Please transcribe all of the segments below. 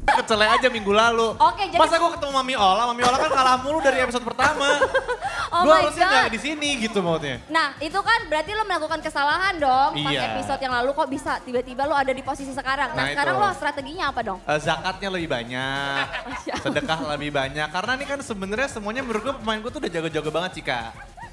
Kecele aja minggu lalu. Oke, jadi Masa gue ketemu Mami Ola kan kalah mulu dari episode pertama. oh Gue my harusnya God. gak di sini gitu maksudnya. Nah itu kan berarti lo melakukan kesalahan dong. Pas Iya. episode yang lalu kok bisa tiba-tiba lo ada di posisi sekarang. Nah Nah, sekarang itu. lo strateginya apa dong? Zakatnya lebih banyak, sedekah lebih banyak. Karena ini kan sebenarnya semuanya menurut gue pemain gue tuh udah jago-jago banget sih Kak.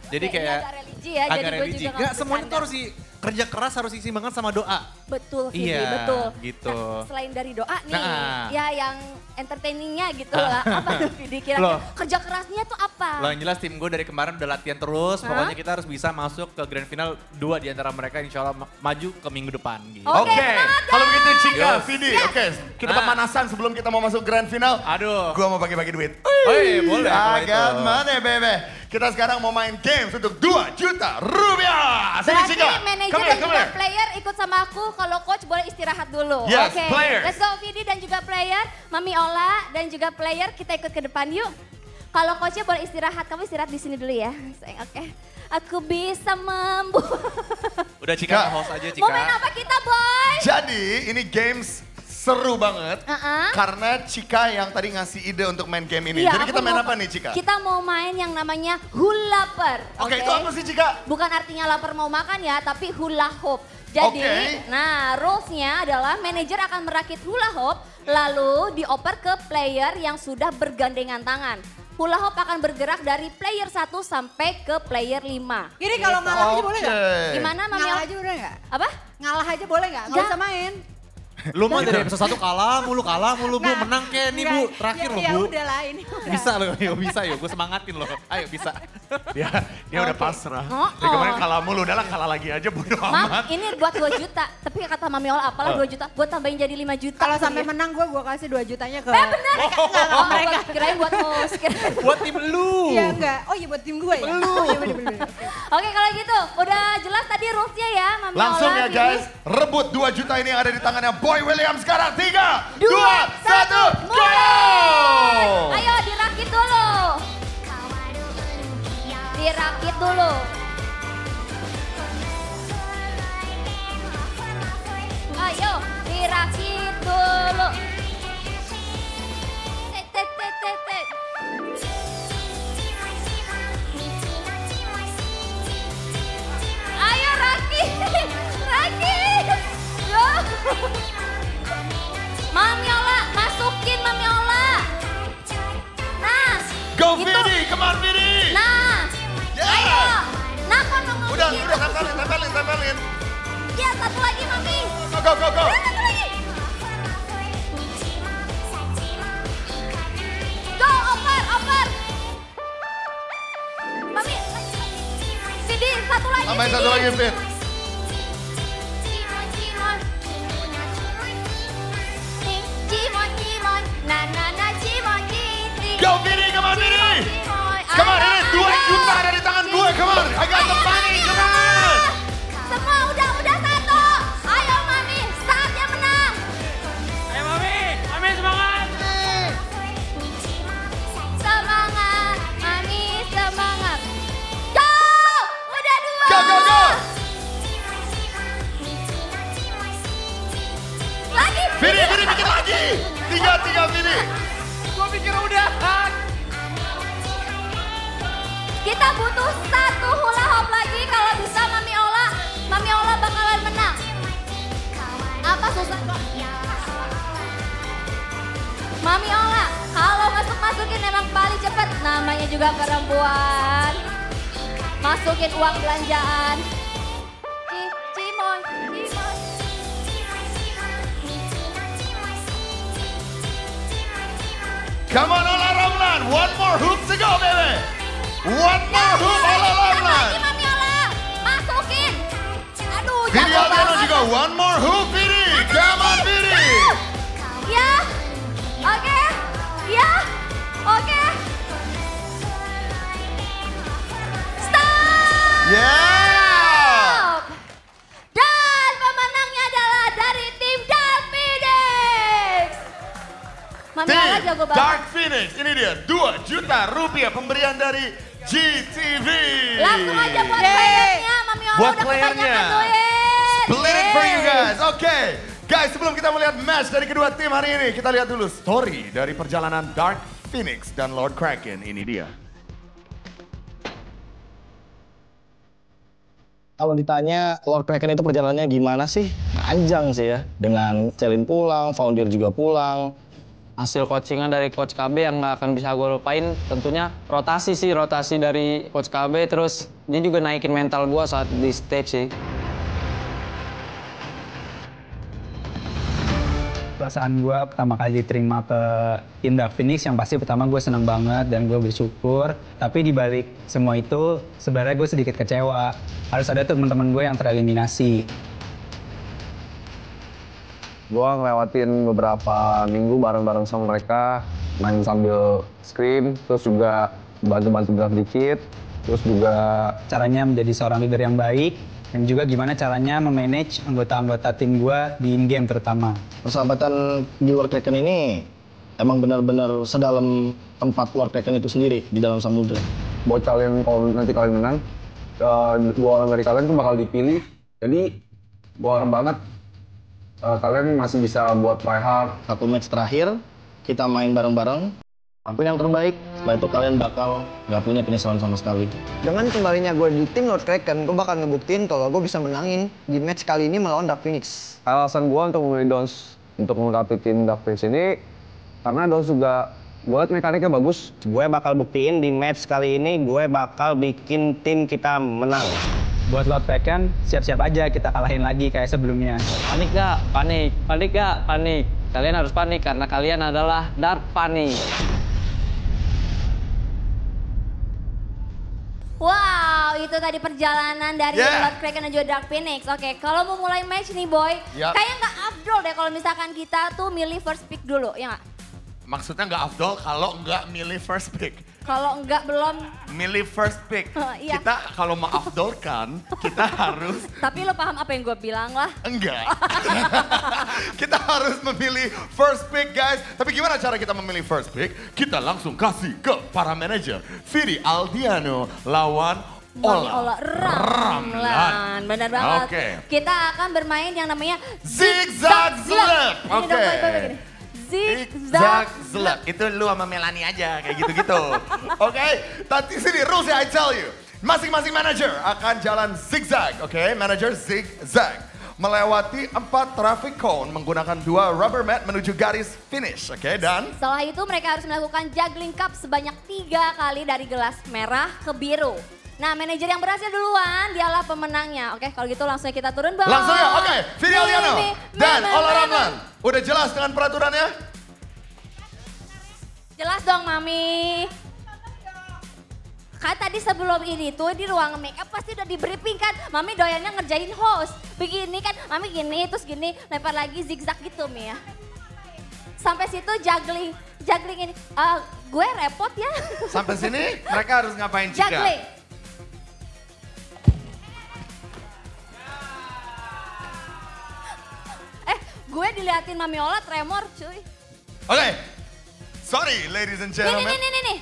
Jadi Ya, ini kayak agak religi ya, agak jadi gue religi. juga Nggak, semuanya tuh harus kerja keras harus isi banget sama doa. Betul Vidi, Iya, betul. gitu. Nah, selain dari doa nih, Nah. ya yang entertainingnya gitu lah. Apa tuh Vidi kira-kira? Loh. Kerja kerasnya tuh apa? Lo yang jelas tim gue dari kemarin udah latihan terus. Pokoknya kita harus bisa masuk ke grand final 2 di antara mereka insya Allah maju ke minggu depan. Gitu. Oke, Oke, semangat, kalau begitu Cika, Yes. Vidi, oke, kita Nah. pemanasan sebelum kita mau masuk grand final. Aduh. Gua mau bagi-bagi duit. Boleh kalau I itu. got money, baby. Kita sekarang mau main games untuk 2 juta rupiah. Sini Berarti Cika, manajer come dan here, come juga here. player ikut sama aku. Kalau coach boleh istirahat dulu. Yes, Oke, players. let's go Vidi dan juga player. Mami Ola dan juga player kita ikut ke depan yuk. Kalau coachnya boleh istirahat, kamu istirahat di sini dulu ya. Sayang, oke. Aku bisa membuat. Udah Cika, host aja Cika. Mau main apa kita boy? Jadi ini games seru banget karena Cika yang tadi ngasih ide untuk main game ini. Iya, Jadi aku kita main mau- apa nih Cika? Kita mau main yang namanya hulaper. Oke, itu apa sih Cika? Bukan artinya lapar mau makan ya, tapi hula hoop. Jadi, Oke. nah rulesnya adalah manajer akan merakit hula hoop, lalu dioper ke player yang sudah bergandengan tangan. Hula hoop akan bergerak dari player 1 sampai ke player 5. Ini kalau ngalah aja boleh nggak? Gimana Mami? Ngalah aja udah nggak? Apa? Ngalah aja boleh nggak? Nggak Nggak. usah main. Lu mah dari episode 1 kalah mulu Bu. Nggak. Menang kayak nih Bu, Nggak. terakhir Ya- loh ya Bu. udah lah ini udah. Bisa loh, bisa yuk. Gue semangatin loh. Ayo bisa. Dia udah pasrah. Oh, Dari kemarin oh. kalah mulu, udahlah kalah lagi aja bodo Mam, amat. ini buat 2 juta. Tapi kata Mami Ola apalah 2 juta, gue tambahin jadi 5 juta. Kalau sampai Iya. menang gue kasih 2 jutanya ke... Bener. Enggak, mereka. Kirain buat host. Buat tim lu. Iya enggak. Oh iya buat tim gue ya? Oh iya bener-bener. Oke kalau gitu, udah jelas tadi rulesnya ya Mami Langsung Ola, ya Vidi. guys, rebut 2 juta ini yang ada di tangannya Boy William sekarang. 3, 2, 1, go! Ayo dirakit dulu. Dirakit dulu. Ayo dirakit dulu. Tet, tet, tet, tet, tet. Ayo rakit. Rakit. Yo. Mami Ola, masukin Mami Ola. Nah. Go gitu. Vidi, come on Vidi! Nah. Yeah. Ayo. Nah kok ngomong Udah, gitu. tempelin. Ya satu lagi Mami. Go. Satu lagi. Go, oper. Mami. Vidi, satu lagi. Tambahin Vidi. satu lagi Vidi. Cimon. Na, cimon, citri. Go Vidi, come on Vidi! Cimon. Come on, ini 2 Ayo. juta ada di tangan gue, come on! I got the money, come on! Semua udah satu. Ayo Mami, saatnya menang. Ayo Mami semangat. Semangat, Mami semangat. Go! Udah 2. Go! Lagi. Vidi, bikin lagi! 3 Vidi! Gue pikir udah. Kita butuh 1 hula hoop lagi. Kalau bisa Mami Ola bakalan menang. Apa susah kok? Mami Ola, kalau masukin emang paling cepet. Namanya juga perempuan. Masukin uang belanjaan. Cimon. Come on Ola Ramlan, one more hoop to go baby! One more hoop Ola Lagi Ramlan! Mami Ola, masukin. Aduh, Vidi jago Aldiano banget. juga, one more hoop Vidi! Come on Vidi! Ya, oke, ya, oke. Stop! Yeah! Dan pemenangnya adalah dari tim Dark Phoenix. Mami Ola Tim jago banget. Dark Phoenix, ini dia 2 juta rupiah pemberian dari GTV. Langsung aja buat Yeay. playernya, Mami Ola Buat udah playernya. kebanyakan duit. Split it for you Yeay. guys. Oke, Guys, sebelum kita melihat match dari kedua tim hari ini, kita lihat dulu story dari perjalanan Dark Phoenix dan Lord Kraken. Ini dia. Kalau ditanya Lord Kraken itu perjalanannya gimana sih? Panjang sih ya. Dengan Celin pulang, Founder juga pulang. Hasil coachingan dari Coach KB yang nggak akan bisa gue lupain tentunya rotasi dari Coach KB, terus dia juga naikin mental gue saat di stage sih. Perasaan gue pertama kali diterima ke tim Dark Phoenix yang pasti pertama gue senang banget dan gue bersyukur. Tapi dibalik semua itu sebenarnya gue sedikit kecewa. Harus ada teman-teman gue yang tereliminasi. Gue ngelewatin beberapa minggu bareng-bareng sama mereka, main sambil scream, terus juga bantu-bantu draft dikit, terus juga Caranya menjadi seorang leader yang baik, dan juga gimana caranya memanage anggota-anggota tim gue di in-game terutama. Persahabatan di Lord Kraken ini emang benar-benar sedalam tempat Lord Kraken itu sendiri di dalam samudera. buat kalian kalau nanti kalian menang, dua orang dari kalian tuh bakal dipilih. Jadi gue harap banget kalian masih bisa buat try hard. Satu match terakhir, kita main bareng-bareng. Tampil yang terbaik, setelah itu kalian bakal nggak punya penyesalan sama sekali. Dengan kembalinya gue di tim Lord Kraken, gue bakal ngebuktiin kalau gue bisa menangin di match kali ini melawan Dark Phoenix. Alasan gue untuk memilih Dons untuk melengkapi tim Dark Phoenix ini, karena Dons juga buat mekaniknya bagus. Gue bakal buktiin di match kali ini, gue bakal bikin tim kita menang. Buat Lord Kraken, siap-siap aja kita kalahin lagi kayak sebelumnya. Panik gak? Panik. Panik gak? Panik. Kalian harus panik karena kalian adalah Dark Panik. Wow, itu tadi perjalanan dari Lord Kraken dan juga Dark Phoenix. Oke, kalau mau mulai match nih boy, kayaknya nggak afdol deh kalau misalkan kita tuh milih first pick dulu, ya nggak? Maksudnya nggak afdol kalau nggak milih first pick. Kalau nggak belum. Milih first pick. Iya. Kita kalau mau afdolkan, kita harus. Tapi lo paham apa yang gue bilang lah? Enggak. Kita harus memilih first pick guys. Tapi gimana cara kita memilih first pick? Kita langsung kasih ke para manajer. Vidi Aldiano lawan Ola Ramlan. Benar banget. Oke. Kita akan bermain yang namanya Zigzag Slap. Oke. Zigzag Slap. Itu lu sama Melanie aja kayak gitu-gitu. Oke. Tadi sini rulesnya I tell you. Masing-masing manager akan jalan zigzag. Oke, manager zigzag. Melewati 4 traffic cone menggunakan 2 rubber mat menuju garis finish. Oke, dan setelah itu mereka harus melakukan juggling cup sebanyak 3 kali dari gelas merah ke biru. Nah, manajer yang berhasil duluan dialah pemenangnya. Oke, kalau gitu langsung kita turun bawah. langsung ya, oke. Vidi Aldiano dan Ola Ramlan. Udah jelas dengan peraturannya? Jelas dong, Mami. Kan tadi sebelum ini tuh di ruang make up pasti udah di briefing kan. Mami doyannya ngerjain host. Begini kan, Mami gini, terus gini, lempar lagi zigzag gitu, Mi ya. Sampai situ juggling ini. Gue repot ya. Sampai sini mereka harus ngapain Cika? Juggling. Gue diliatin Mami Ola tremor cuy. Oke. Sorry ladies and gentlemen. Nih.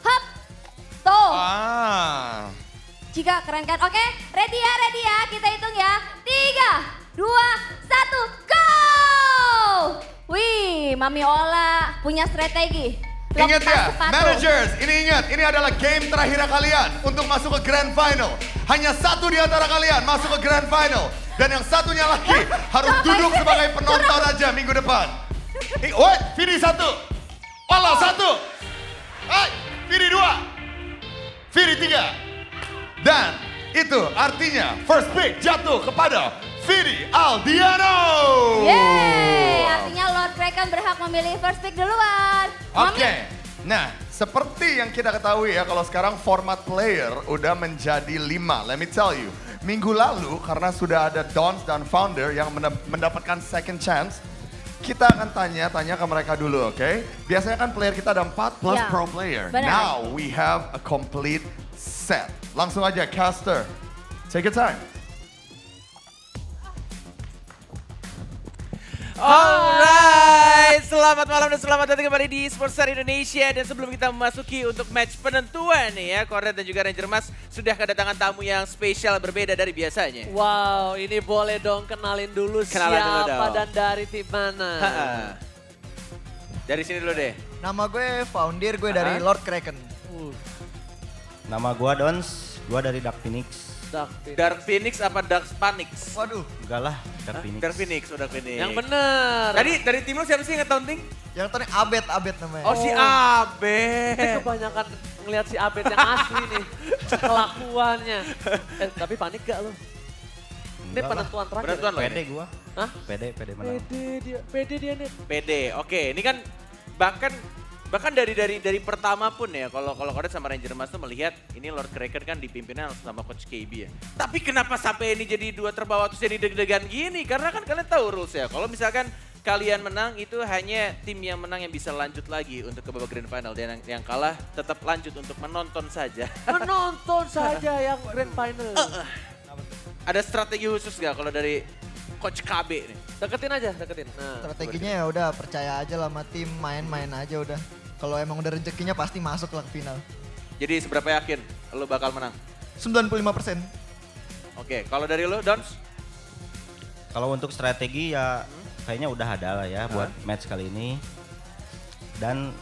Hop. Tuh. Cika keren kan? Oke, ready ya. Kita hitung ya. 3, 2, 1, go! Wih, Mami Ola punya strategi. Ingat ya, managers, ini adalah game terakhir kalian untuk masuk ke grand final. Hanya satu di antara kalian masuk ke grand final. Dan yang satunya lagi harus duduk sebagai penonton aja minggu depan. Wait, Vidi 1, Ola 1, Vidi 2, Vidi 3. Dan itu artinya first pick jatuh kepada Vidi Aldiano. Yeay, artinya Lord Kraken berhak memilih first pick duluan. Oke, nah seperti yang kita ketahui ya kalau sekarang format player udah menjadi 5. Let me tell you, minggu lalu karena sudah ada Dons dan Founder yang mendapatkan second chance, kita akan tanya ke mereka dulu, oke? Biasanya kan player kita ada 4 plus pro player. Benar. Now we have a complete set. Langsung aja, caster, take your time. Alright, selamat Selamat malam dan selamat datang kembali di Sportstar Indonesia. Dan sebelum kita memasuki untuk match penentuan nih ya, Kornet dan juga Ranger Mas sudah kedatangan tamu yang spesial berbeda dari biasanya. Wow, ini boleh dong kenalin dulu siapa dan dari tim mana. Dari sini dulu deh. Nama gue Foundir, gue dari Lord Kraken. Nama gue Dons, gue dari Dark Phoenix. Dark Phoenix apa Dark Phoenix? Waduh. Enggak lah, Dark Phoenix. Dark Phoenix, Dark Phoenix. Yang bener. Tadi dari tim lu siapa sih yang nge-taunting? Yang tadi Abed namanya. Oh, si Abed. Kita kebanyakan ngeliat si Abed yang asli nih. Kelakuannya. Tapi panik gak lo? Ini penentuan terakhir. Penentuan lo Pede gue. Hah? Pede menang. Pede dia nih. Pede, oke. Ini kan bahkan dari pertama pun ya, kalau Kornet sama Ranger Mas tuh melihat ini Lord Kraken kan dipimpinnya sama Coach KB ya. Tapi kenapa sampai ini jadi dua terbawa terus jadi deg-degan gini? Karena kan kalian tahu rules ya. Kalau misalkan kalian menang itu hanya tim yang menang yang bisa lanjut lagi untuk ke babak grand final. Dan yang kalah tetap lanjut untuk menonton saja. Menonton saja yang grand final. Ada strategi khusus gak kalau dari Coach KB nih? Deketin aja, deketin. Nah, strateginya ya udah percaya aja lah sama tim, main-main aja udah. Kalau emang udah rezekinya pasti masuk lah ke final. Jadi seberapa yakin lo bakal menang? 95%. Oke, kalau dari lo, Dons? Kalau untuk strategi ya kayaknya udah ada lah ya buat match kali ini. Dan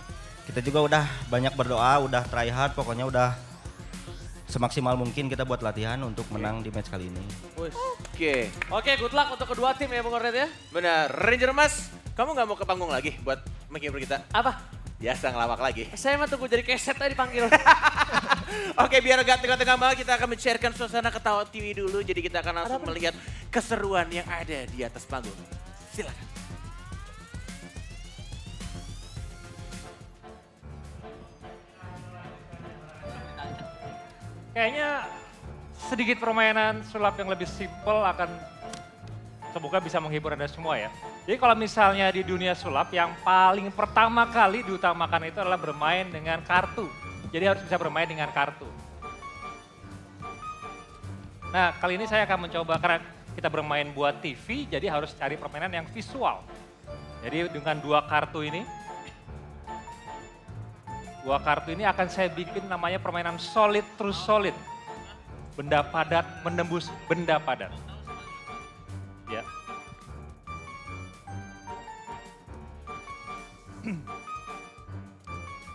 kita juga udah banyak berdoa, udah try hard, pokoknya udah semaksimal mungkin kita buat latihan untuk menang di match kali ini. Oke, good luck untuk kedua tim ya Bung Kornet ya. Benar, Ranger Mas, kamu nggak mau ke panggung lagi buat menghibur kita? Apa? Biasa ngelawak lagi. Saya mah tunggu jadi keset tadi dipanggil. Oke, biar agak tengah-tengah banget kita akan men-sharekan suasana ketawa TV dulu. Jadi kita akan langsung melihat keseruan yang ada di atas panggung. Silakan. Kayaknya sedikit permainan sulap yang lebih simpel akan semoga bisa menghibur Anda semua ya. Jadi kalau misalnya di dunia sulap yang paling pertama kali diutamakan itu adalah bermain dengan kartu. Jadi harus bisa bermain dengan kartu. Nah kali ini saya akan mencoba karena kita bermain buat TV jadi harus cari permainan yang visual. Jadi dengan dua kartu ini akan saya bikin namanya permainan solid terus solid. Benda padat menembus benda padat. Ya.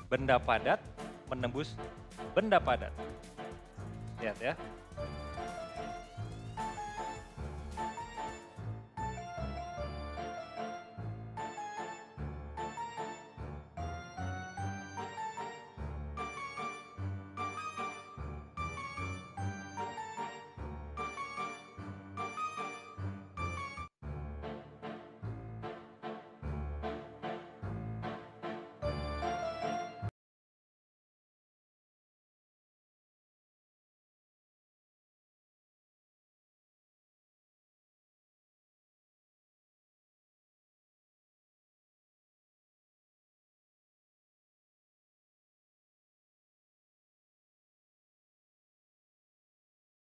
Benda padat menembus benda padat. Lihat ya.